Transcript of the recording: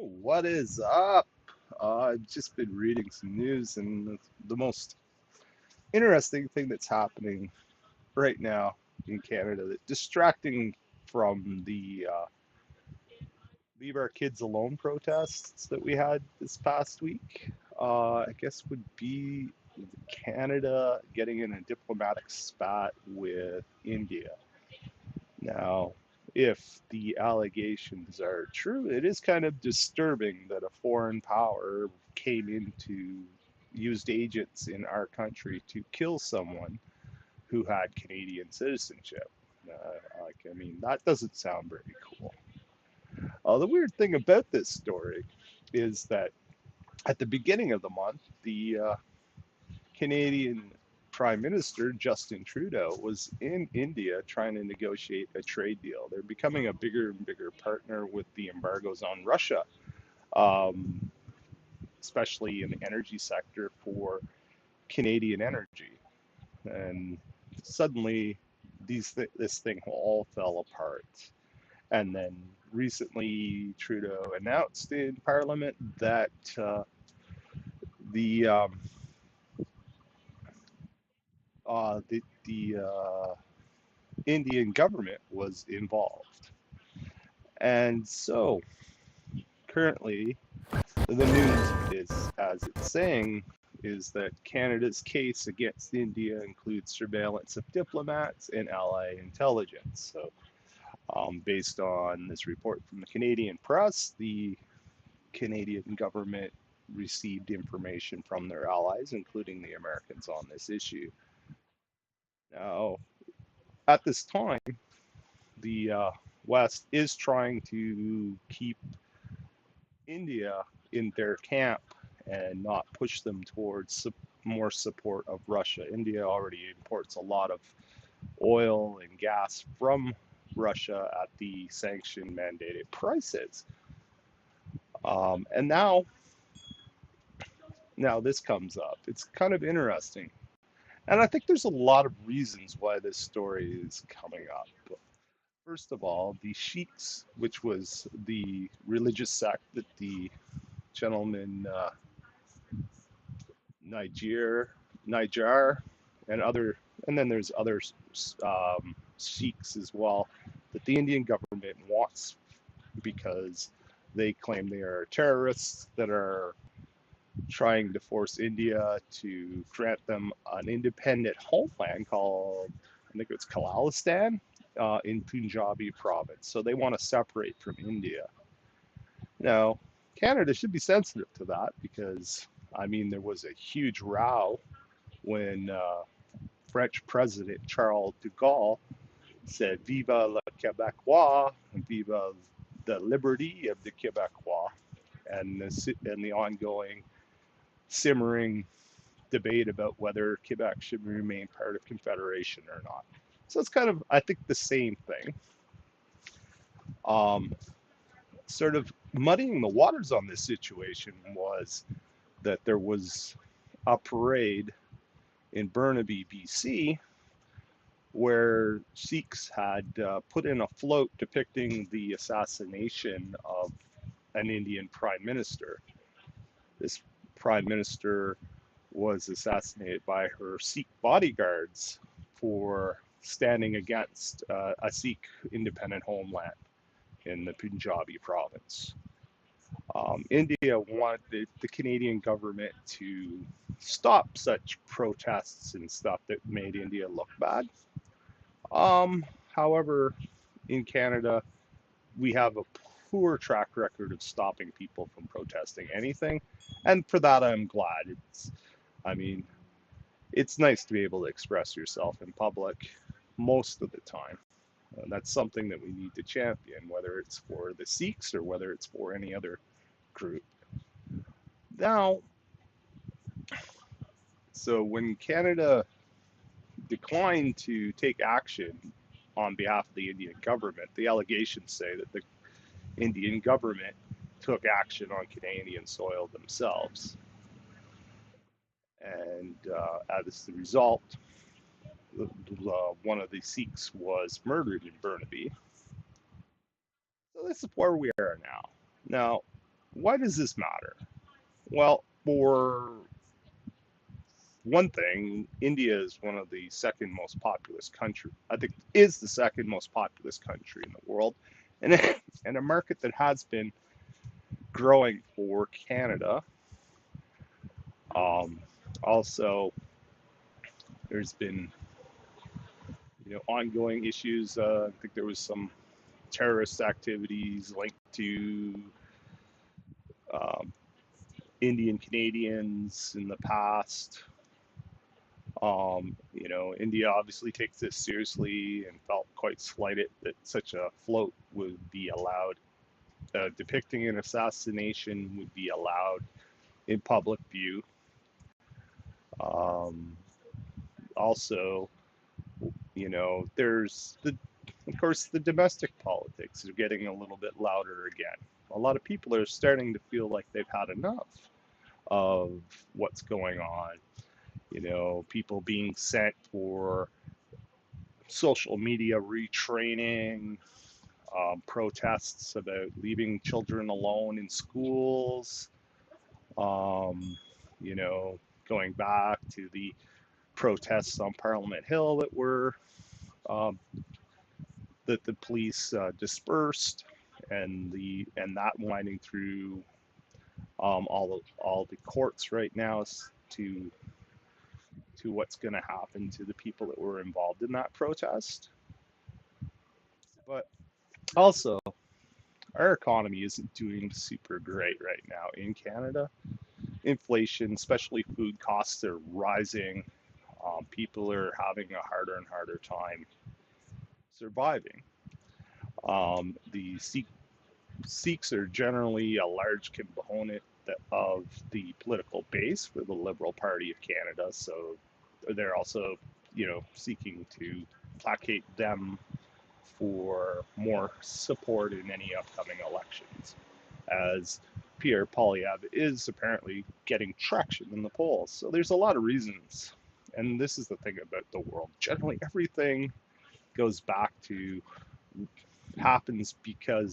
What is up? I've just been reading some news, and the most interesting thing that's happening right now in Canada, that distracting from the Leave Our Kids Alone protests that we had this past week, I guess would be Canada getting in a diplomatic spat with India. Now, if the allegations are true, it is kind of disturbing that a foreign power came into used agents in our country to kill someone who had Canadian citizenship. That doesn't sound very cool. The weird thing about this story is that at the beginning of the month, the Canadian Prime Minister Justin Trudeau was in India trying to negotiate a trade deal. They're becoming a bigger and bigger partner with the embargoes on Russia, um, especially in the energy sector for Canadian energy. And suddenly, this thing all fell apart. And then recently, Trudeau announced in Parliament that the Indian government was involved. And so currently, the news is, as it's saying, is that Canada's case against India includes surveillance of diplomats and ally intelligence. So, based on this report from the Canadian press, the Canadian government received information from their allies, including the Americans, on this issue. Now, at this time, the West is trying to keep India in their camp and not push them towards more support of Russia. India already imports a lot of oil and gas from Russia at the sanction mandated prices. And now this comes up. It's kind of interesting. And I think there's a lot of reasons why this story is coming up. First of all, the Sheiks, which was the religious sect that the gentleman Niger, and and then there's other Sikhs as well that the Indian government wants because they claim they are terrorists that are trying to force India to grant them an independent homeland called, I think it's Khalistan, in Punjabi province. So they want to separate from India. Now, Canada should be sensitive to that because, there was a huge row when French President Charles de Gaulle said, Viva le Québécois, viva the liberty of the Québécois, and the ongoing simmering debate about whether Quebec should remain part of Confederation or not. So it's kind of, I think, the same thing. Um, Sort of muddying the waters on this situation was that there was a parade in Burnaby, BC, where Sikhs had put in a float depicting the assassination of an Indian prime minister. This prime minister was assassinated by her Sikh bodyguards for standing against a Sikh independent homeland in the Punjabi province. India wanted the Canadian government to stop such protests and stuff that made India look bad. However, in Canada, we have a poor track record of stopping people from protesting anything, and for that, I'm glad. I mean, it's nice to be able to express yourself in public most of the time. That's something that we need to champion, whether it's for the Sikhs or whether it's for any other group. Now, so when Canada declined to take action on behalf of the Indian government, the allegations say that the Indian government took action on Canadian soil themselves. And as the result, one of the Sikhs was murdered in Burnaby. So this is where we are now. Now, why does this matter? Well, for one thing, India is one of the second most populous country. I think is the second most populous country in the world, and and a market that has been growing for Canada. Um, Also, there's been ongoing issues. I think there was some terrorist activities linked to um, Indian Canadians in the past. India obviously takes this seriously and felt quite slighted that such a float would be allowed. Depicting an assassination would be allowed in public view. Um, Also, there's of course, the domestic politics are getting a little bit louder again. A lot of people are starting to feel like they've had enough of what's going on. People being sent for social media retraining, protests about leaving children alone in schools, um, you know, going back to the protests on Parliament Hill um, that the police dispersed, and that winding through all the courts right now to what's going to happen to the people that were involved in that protest. But also, our economy isn't doing super great right now in Canada. Inflation, especially food costs, are rising. People are having a harder and harder time surviving. The Sikhs are generally a large component of the political base for the Liberal Party of Canada, so they're also, seeking to placate them for more support in any upcoming elections, as Pierre Poilievre is apparently getting traction in the polls. So there's a lot of reasons. And this is the thing about the world. Generally, everything goes back to happens because